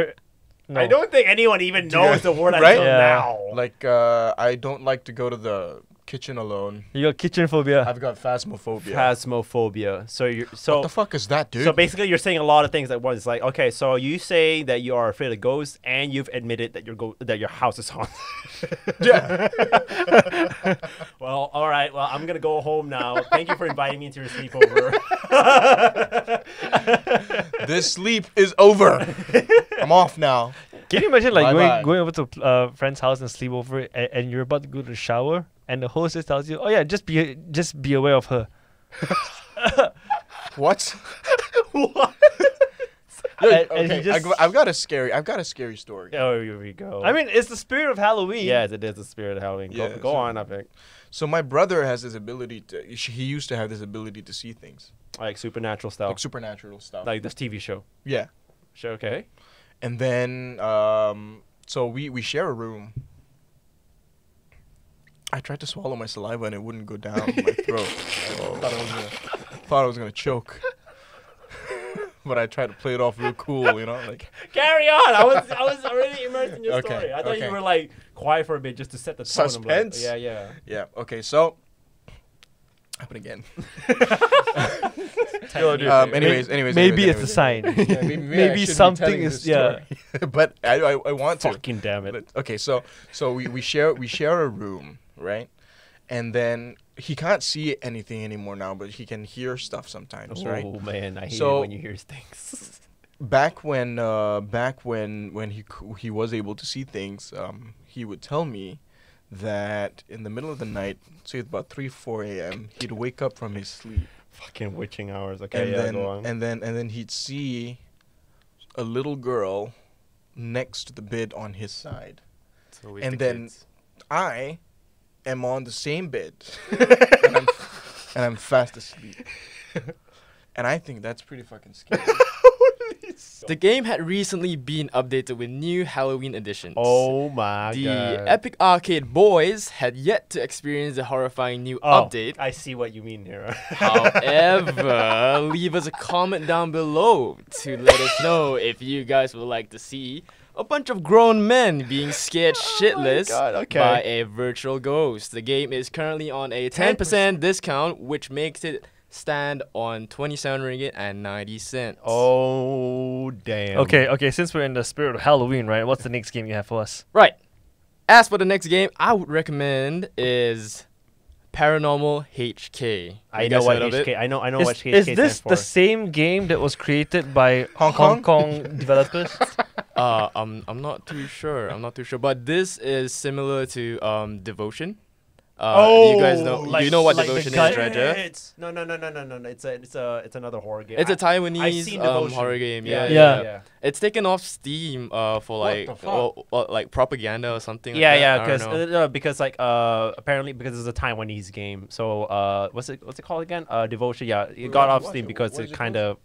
No. I don't think anyone even knows guys- the word right? until Yeah. now. Like, I don't like to go to the kitchen alone. You got kitchen phobia. I've got phasmophobia. Phasmophobia. So you're What the fuck is that, dude? So basically, you're saying a lot of things at once. Like, okay, so you say that you are afraid of ghosts, and you've admitted that your house is haunted. yeah. Well, all right. Well, I'm gonna go home now. Thank you for inviting me into your sleepover. This sleep is over. I'm off now. Can you imagine like Bye-bye. going over to a friend's house and sleep over, and you're about to go to the shower, and the hostess tells you, "Oh yeah, just be aware of her." What? What? Yo, And he okay, just- I've got a scary story. Oh, here we go. I mean, it's the spirit of Halloween. yes, it is the spirit of Halloween. Go, Yeah, go so- on, I think. So my brother has this ability to. He used to have this ability to see things, Like supernatural stuff, like supernatural stuff. like this TV show. Yeah. Sure, okay. And then, so we share a room. I tried to swallow my saliva and it wouldn't go down my throat. Thought I was gonna choke. But I tried to play it off real cool, you know, like. Carry on. I was already immersed in your Okay, story. I thought okay. you were like quiet for a bit just to set the tone. I'm like, Suspense? yeah. Yeah. Okay. So. Happen again. Yo, dude. Anyways. Maybe it's a sign. Yeah, Maybe something is But I want to. Fucking damn it. Okay, so we share a room, right? And then he can't see anything anymore now, but he can hear stuff sometimes, right? Oh man, I hate So- it when you hear things. Back when he was able to see things, he would tell me that in the middle of the night, say about 3-4 a.m., he'd wake up from his sleep. Fucking witching hours. Okay, And yeah, then go on. and then he'd see a little girl next to the bed on his side. And then I am on the same bed and I'm fast asleep. And I think that's pretty fucking scary. The game had recently been updated with new Halloween editions. Oh my The god. Epic Arcade boys had yet to experience the horrifying new Oh, update. I see what you mean here. However, leave us a comment down below to let us know if you guys would like to see a bunch of grown men being scared shitless God, okay. by a virtual ghost. The game is currently on a 10% discount, which makes it stand on 27 ringgit and 90 cents. Oh damn. Okay. Since we're in the spirit of Halloween, right? What's the next game you have for us? Right. As for the next game, I would recommend is Paranormal HK. I You know guys what heard of it? HK. I know what Is HK this stands for. the same game that was created by Hong Hong Kong? Kong developers? I'm not too sure. But this is similar to Devotion. You guys know? like- you know what like the Devotion gun- is, right, Jeff? It's no. It's another horror game. It's a I've Taiwanese seen Devotion. horror game. Yeah. Yeah. It's taken off Steam for like the fuck? like propaganda or something. Yeah, like yeah, that. I don't know. because like apparently because it's a Taiwanese game. So what's it called again? Devotion. Yeah, it got off Steam because what it is it kind of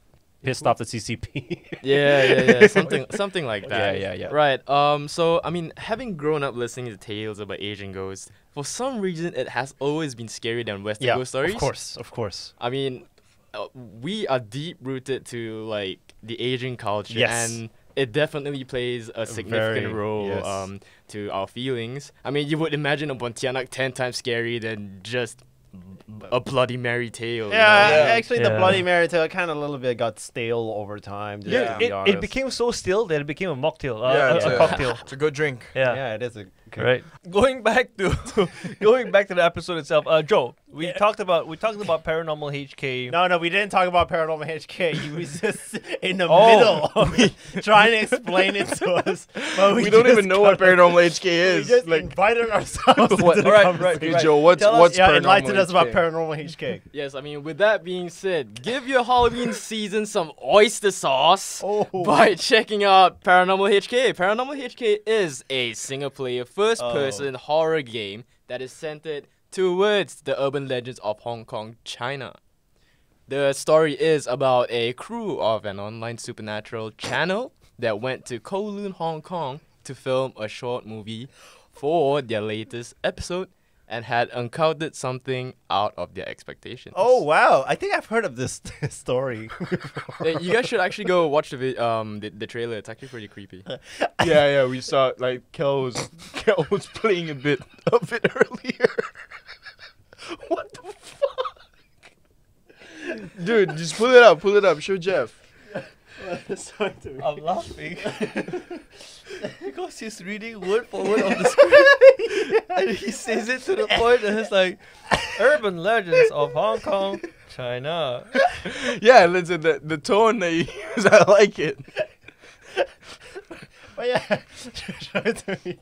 pissed off the CCP. Yeah, something like that. Yeah. Right. So I mean, having grown up listening to tales about Asian ghosts, for some reason it has always been scarier than Western Yeah, ghost stories. of course. I mean, we are deep rooted to like the Asian culture, Yes. and it definitely plays a significant Very, role yes. to our feelings. I mean, you would imagine a Pontianak 10 times scarier than just a Bloody Mary tale. you Yeah, know? actually, the Yeah. Bloody Mary tale kind of a little bit got stale over time. Just Yeah. to be It honest. became so still that it became a mocktail, Yeah, a cocktail. It's a good drink. Yeah. Yeah, it is a Right. Going back to the episode itself, Joe, we talked about Paranormal HK. No, we didn't talk about Paranormal HK. He was just in the Oh. middle of it, trying to explain it to us. But We don't just even know what got- Paranormal HK We is. just Like, invited ourselves What- into the right, conversation. okay, Joe, what's Tell us- what's Yeah, Paranormal enlighten us about HK? Paranormal HK. Yes, I mean, with that being said, give your Halloween season some oyster sauce Oh. by checking out Paranormal HK. Paranormal HK is a single-player, first-person horror game that is centered towards the urban legends of Hong Kong, China. The story is about a crew of an online supernatural channel that went to Kowloon, Hong Kong to film a short movie for their latest episode. and had encountered something out of their expectations. Oh wow! I think I've heard of this story. You guys should actually go watch the trailer. It's actually pretty creepy. Yeah, we saw it, like Kel was playing a bit of it earlier. What the fuck? Dude, just pull it up, show Jeff. I'm laughing because he's reading word for word on the script, and he says it to the point that it's like urban legends of Hong Kong, China. Yeah, listen, the tone that you use, I like it. But yeah, show it to me.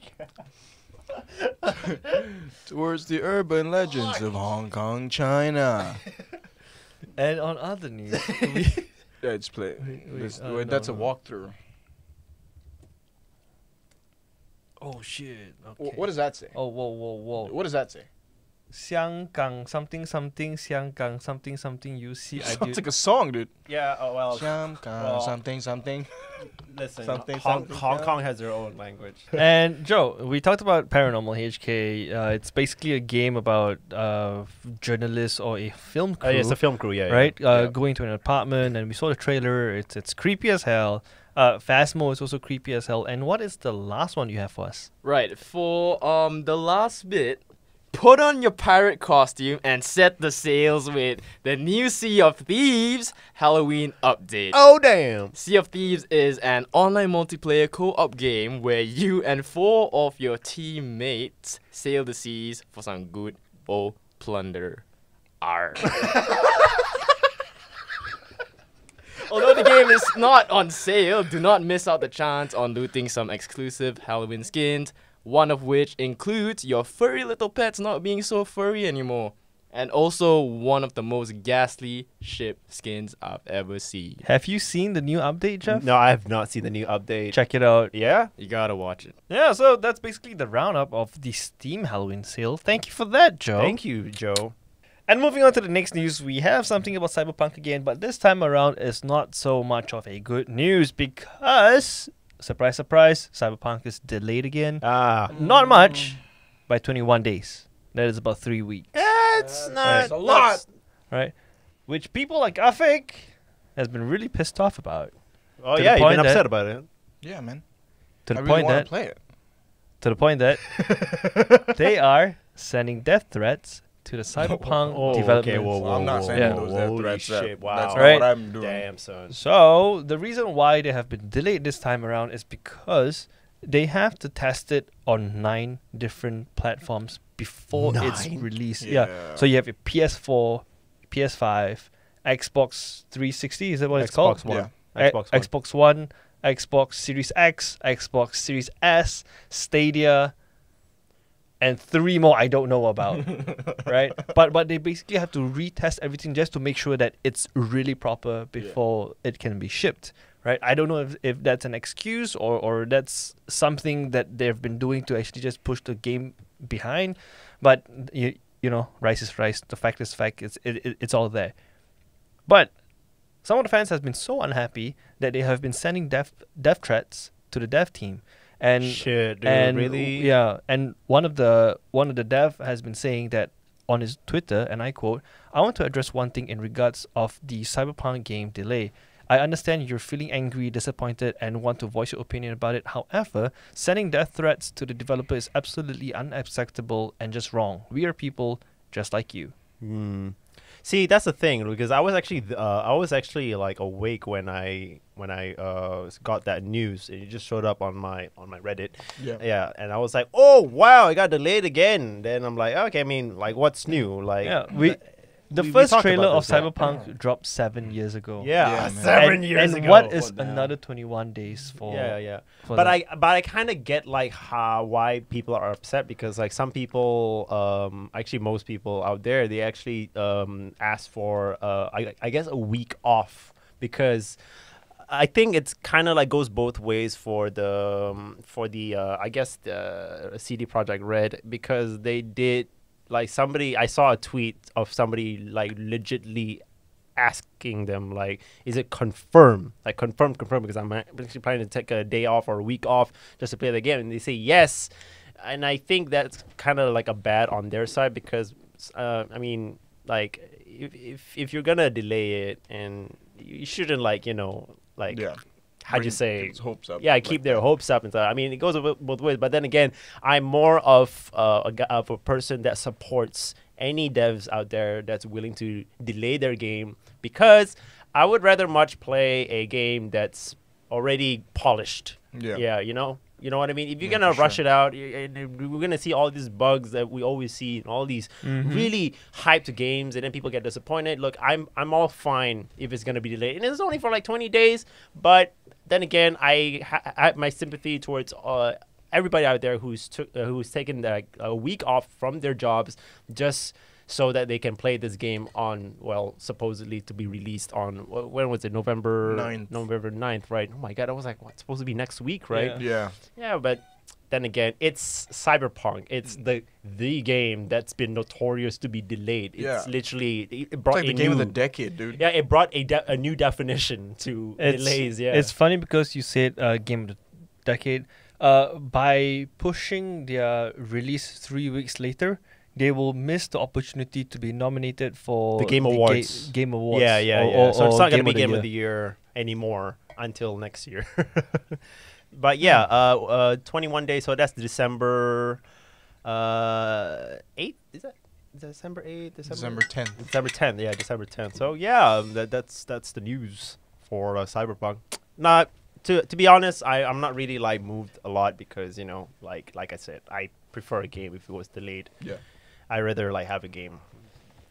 Towards the urban legends of Hong Kong, China. And on other news, Yeah, just play it. Wait, That's no. a walkthrough. oh shit. Okay. What does that say? Oh, whoa. What does that say? 香港 something something 香港 something something you see I Sounds do. like a song, dude. Yeah. Oh well. well, Something. Listen, something, Hong something, Hong yeah. Kong has their own language. And Joe, we talked about Paranormal HK. It's basically a game about journalists or a film crew. Oh, yeah, it's a film crew. Yeah. right? Yeah. Going to an apartment, and we saw the trailer. It's creepy as hell. Phasmo is also creepy as hell. And what is the last one you have for us? Right, for the last bit, put on your pirate costume and set the sails with the new Sea of Thieves Halloween update. Oh damn! Sea of Thieves is an online multiplayer co-op game where you and 4 of your teammates sail the seas for some good old plunder. Arr. Although the game is not on sale, do not miss out the chance on looting some exclusive Halloween skins, one of which includes your furry little pets not being so furry anymore, and also one of the most ghastly ship skins I've ever seen. Have you seen the new update, Jeff? No, I have not seen the new update. Check it out. Yeah. You gotta watch it. Yeah, so that's basically the roundup of the Steam Halloween sale. Thank you for that, Joe. Thank you, Joe. And moving on to the next news, we have something about Cyberpunk again, but this time around it's not so much of a good news because, surprise, surprise, Cyberpunk is delayed again. Not much, by 21 days. That is about 3 weeks. It's not That's a lot. Right? Which people like Afik has been really pissed off about. Oh To the yeah, you've point been that- upset about it. Yeah, man. To the I really point want that to play it. they are sending death threats to the Cyberpunk Oh, development. okay, whoa, I'm not whoa, sending yeah. those death Holy threats. shit, wow. That's Right. not what I'm doing. Damn, son. So the reason why they have been delayed this time around is because they have to test it on 9 different platforms before it's 9? released. Yeah. So you have your PS4, PS5, Xbox 360. Is that what it's called? Xbox One. Yeah. Xbox One. Xbox One, Xbox Series X, Xbox Series S, Stadia, and 3 more I don't know about. Right? But they basically have to retest everything just to make sure that it's really proper before it can be shipped. Right? I don't know if that's an excuse or that's something that they've been doing to actually just push the game behind. But you know, rice is rice. The fact is fact. It's all there. But some of the fans have been so unhappy that they have been sending death threats to the dev team. And Shit, dude, and really? Yeah, and one of the dev has been saying that on his Twitter, and I quote, "I want to address one thing in regards of the Cyberpunk game delay. I understand you're feeling angry, disappointed, and want to voice your opinion about it. However, sending death threats to the developer is absolutely unacceptable and just wrong. We are people just like you." See, that's the thing because I was actually like awake when I got that news. It just showed up on my Reddit. Yeah, and I was like, oh wow, it got delayed again. Then I'm like, okay, I mean, like, what's new? Like, Yeah, the we first talked trailer about of this, yeah. Cyberpunk dropped 7 years ago. yeah, Yeah, man. 7 years and ago. what is What now? another 21 days for? Yeah. for But that? I kind of get like why people are upset because like some people, actually most people out there, they actually ask for I guess a week off because I think it's kind of like goes both ways for the I guess the CD Projekt Red because they did like somebody I saw a tweet of somebody like legitly asking them like, is it confirmed? Like confirm because I'm actually planning to take a day off or a week off just to play the game, and they say yes. I think that's kind of like a bad on their side because I mean, like if you're gonna delay it, and you shouldn't like Yeah. how'd you Bring say people's hopes up. yeah, like keep their that. hopes up and stuff. I mean, it goes both ways. But then again, I'm more of of a person that supports any devs out there that's willing to delay their game, because I would rather much play a game that's already polished. Yeah. Yeah, you know what I mean. If you're Yeah, gonna for rush sure. it out, we're gonna see all these bugs that we always see in all these really hyped games, and then people get disappointed. Look, I'm all fine if it's gonna be delayed, and it's only for like 20 days. But then again, I have my sympathy towards everybody out there who's taken like a week off from their jobs just so that they can play this game on, well, supposedly to be released on, when was it? November 9th, right? Oh my God, I was like, what? It's supposed to be next week, right? Yeah. Yeah, but then again, it's Cyberpunk. It's the game that's been notorious to be delayed. It's Yeah. literally, it It's brought like the a game new, of the decade, dude. yeah, it brought a new definition to delays. Yeah, It's funny because you said game of the decade. By pushing their release 3 weeks later, they will miss the opportunity to be nominated for The Game Awards. Game Awards. yeah, yeah, or- yeah. or- So it's or not gonna be of the Game Year. of the Year anymore until next year. But yeah, 21 days. So that's December 8th. Is that December 8th? December 10th. December 10th. Yeah, December 10th. So yeah, that's the news for Cyberpunk. Not to be honest, I'm not really like moved a lot because like I said, I prefer a game if it was delayed. Yeah. I rather like have a game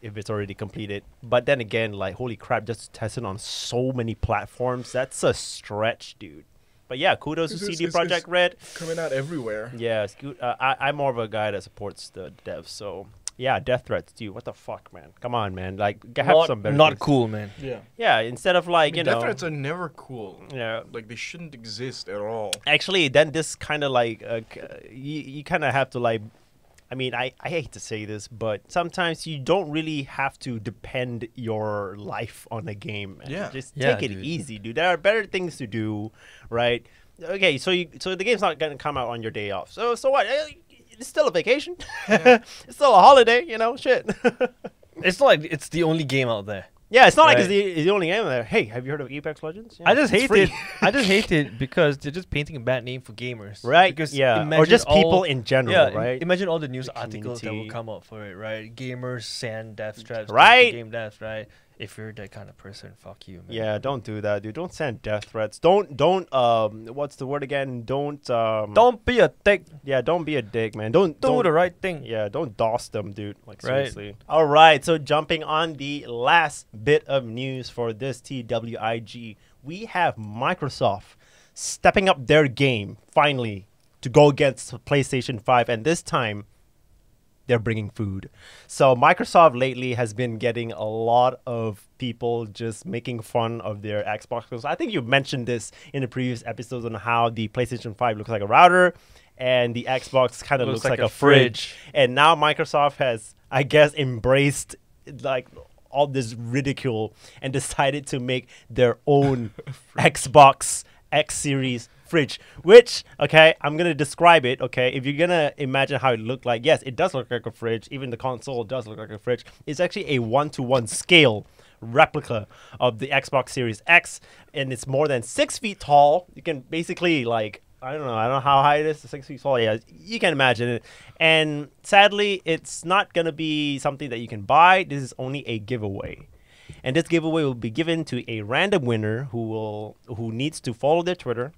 if it's already completed. But then again, like holy crap, just testing on so many platforms. That's a stretch, dude. But yeah, kudos to CD Projekt Red. Coming out everywhere. Yeah, I'm more of a guy that supports the devs. So yeah, death threats, dude. What the fuck, man? Come on, man. Like have some better Not things. cool, man. Yeah. Yeah, instead of like Death threats are never cool. Yeah. Like they shouldn't exist at all. Actually, then this kind of like you kind of have to like. I mean, I hate to say this, but sometimes you don't really have to depend your life on a game. Man. Yeah. Just Yeah, take it dude. easy, dude. There are better things to do, right? Okay, so the game's not gonna come out on your day off. So what? It's still a vacation. It's still a holiday, shit. It's not like it's the only game out there. Yeah, it's not like Right. it's the only game there. Hey, have you heard of Apex Legends? Yeah, I just it's hate free. it. I just hate it because they're just painting a bad name for gamers. Right? Because Yeah. Or imagine just people all- in general, Yeah, right? imagine all the news The articles that will community. come out for it, right? Gamers send death traps Right. to game devs, right? If you're that kind of person, fuck you, man. Yeah, don't do that, dude. Don't send death threats. Don't what's the word again? Don't Don't be a dick. yeah, don't be a dick, man. Don't Do the right thing. Yeah, don't DOS them, dude. Like Right. seriously. All right, so jumping on the last bit of news for this TWIG, we have Microsoft stepping up their game finally to go against PlayStation 5, and this time they're bringing food. So Microsoft lately has been getting a lot of people just making fun of their Xbox. I think you mentioned this in the previous episodes on how the PlayStation 5 looks like a router and the Xbox kind of looks like a fridge. And now Microsoft has, I guess, embraced like all this ridicule and decided to make their own Xbox X Series fridge, which, okay, I'm going to describe it, okay? If you're going to imagine how it looked like, yes, it does look like a fridge. Even the console does look like a fridge. It's actually a 1-to-1 scale replica of the Xbox Series X, and it's more than 6 feet tall. You can basically, like, I don't know how high it is, 6 feet tall. Yeah, you can imagine it. And sadly, it's not going to be something that you can buy. This is only a giveaway. And this giveaway will be given to a random winner who needs to follow their Twitter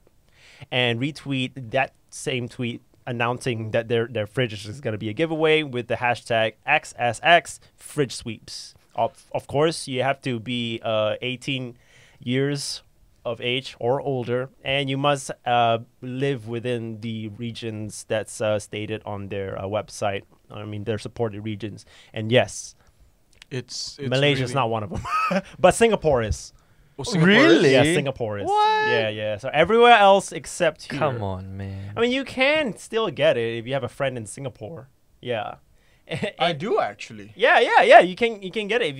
and retweet that same tweet announcing that their fridge is going to be a giveaway with the hashtag XSX fridge sweeps. Of course, you have to be 18 years of age or older, and you must live within the regions that's stated on their website. I mean, their supported regions. And yes, It's Malaysia's really- not one of them, but Singapore is. Oh, Singapore Really? is? Yeah, Singapore is. What? Yeah. So everywhere else except here. Come on, man. I mean, you can still get it if you have a friend in Singapore. Yeah. I do actually. Yeah. You can get it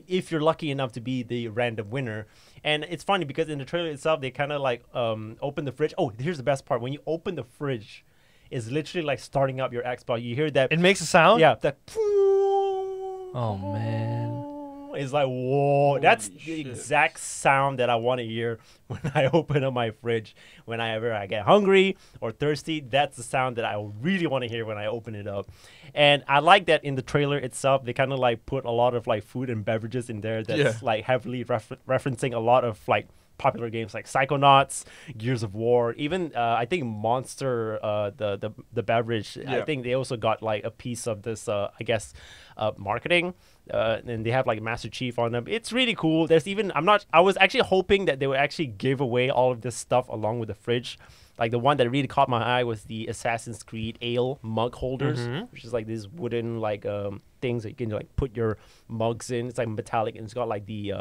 if you're lucky enough to be the random winner. And it's funny because in the trailer itself, they kind of like open the fridge. Oh, here's the best part: when you open the fridge, is literally like starting up your Xbox. You hear that? It makes a sound? Yeah, that. Oh, man. It's like, whoa, that's the shit. exact sound that I want to hear when I open up my fridge. Whenever I get hungry or thirsty, that's the sound that I really want to hear when I open it up. And I like that in the trailer itself, they kind of like put a lot of like food and beverages in there that's like heavily referencing a lot of like popular games like Psychonauts, Gears of War, even I think Monster, the beverage. I think they also got like a piece of this, I guess, marketing. And they have like Master Chief on them. It's really cool. There's even I was actually hoping that they would actually give away all of this stuff along with the fridge. Like the one that really caught my eye was the Assassin's Creed ale mug holders, which is like these wooden like things that you can like put your mugs in. It's like metallic and it's got like the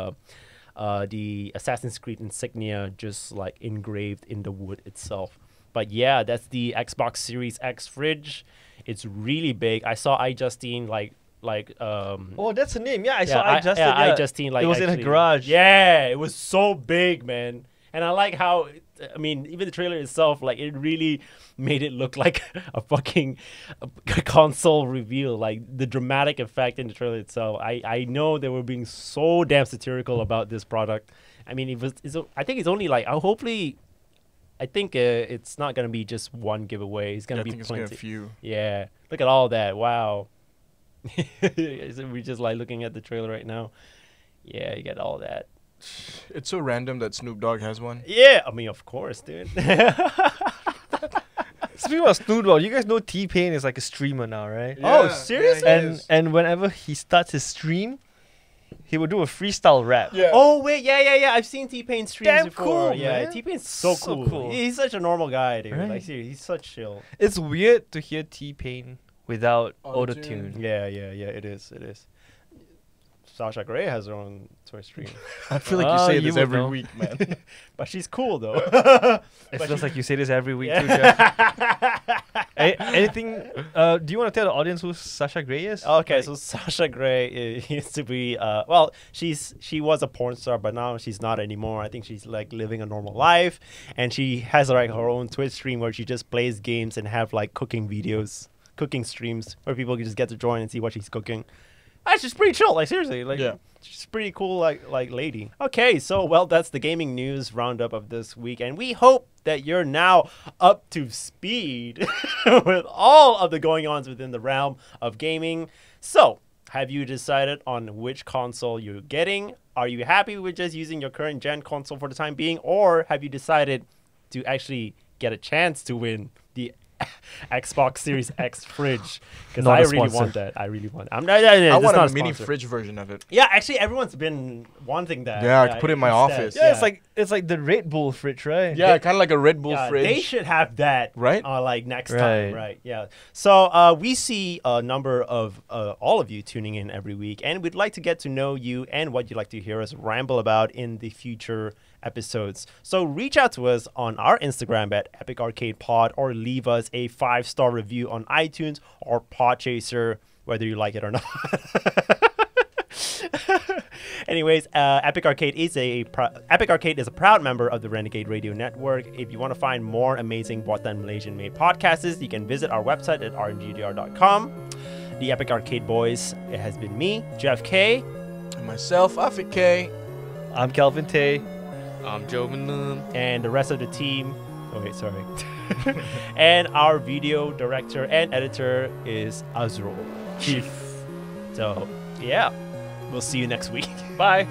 Assassin's Creed insignia just like engraved in the wood itself. But yeah, that's the Xbox Series X fridge. It's really big. I saw iJustine Oh, that's the name. Yeah, I saw iJustine. Like it was in a actually- garage. Yeah, it was so big, man. And I like how, I mean, even the trailer itself, like it really made it look like a fucking console reveal. Like the dramatic effect in the trailer itself. I know they were being so damn satirical about this product. I mean, I think it's only like, hopefully, I think it's not gonna be just one giveaway. It's gonna be It's plenty. gonna be a few. Yeah, look at all that. Wow. We're just like looking at the trailer right now. Yeah, you get all that. It's so random that Snoop Dogg has one. Yeah, I mean, of course, dude. Speaking about Snoop Dogg, you guys know T-Pain is like a streamer now, right? Oh, seriously? And whenever he starts his stream, he would do a freestyle rap. Yeah. Oh wait, yeah. I've seen T-Pain streams Damn before. cool, Yeah, man. T-Pain's so So cool. cool. He's such a normal guy, dude. Right. Like seriously, he's such chill. It's weird to hear T-Pain without Auto-tune. auto-tune. Yeah. It is. Sasha Grey has her own Twitch stream, I feel like Oh, you say you this would every know. week, man. but she's cool though. It feels like you say this every week too, Jeff. Anything? Do you want to tell the audience who Sasha Grey is? Okay, Like- so Sasha Grey used to be she was a porn star, but now she's not anymore. I think she's like living a normal life, and she has like her own Twitch stream where she just plays games and have like cooking streams where people can just get to join and see what she's cooking. She's pretty chill, like seriously, like Yeah. she's pretty cool, like lady. Okay, so well, that's the gaming news roundup of this week, and we hope that you're now up to speed with all of the going-ons within the realm of gaming. So, have you decided on which console you're getting? Are you happy with just using your current gen console for the time being, or have you decided to actually get a chance to win the Xbox Series X fridge? Because Not I a really sponsor. want that. I really want it. I want a mini fridge version of it. Yeah, actually, everyone's been wanting that. Yeah, I could put it in my instead. office. Yeah, it's like the Red Bull fridge, right? Yeah, kind of like a Red Bull Yeah, fridge. they should have that, Right? like next time, Right. right? Yeah. So we see a number of all of you tuning in every week, and we'd like to get to know you and what you'd like to hear us ramble about in the future episodes. So reach out to us on our Instagram at Epic Arcade Pod, or leave us a 5-star review on iTunes or Podchaser, whether you like it or not. Anyways, Epic Arcade is a proud member of the Renegade Radio Network. If you want to find more amazing buatan Malaysian-made podcasts, you can visit our website at rngdr.com. The Epic Arcade Boys, it has been me, Jeff K. And myself, Afik K. I'm Calvin Tay. I'm Joe Manum. And the rest of the team. Oh, wait, sorry. And our video director and editor is Azrul. Chief. So, yeah. We'll see you next week. Bye.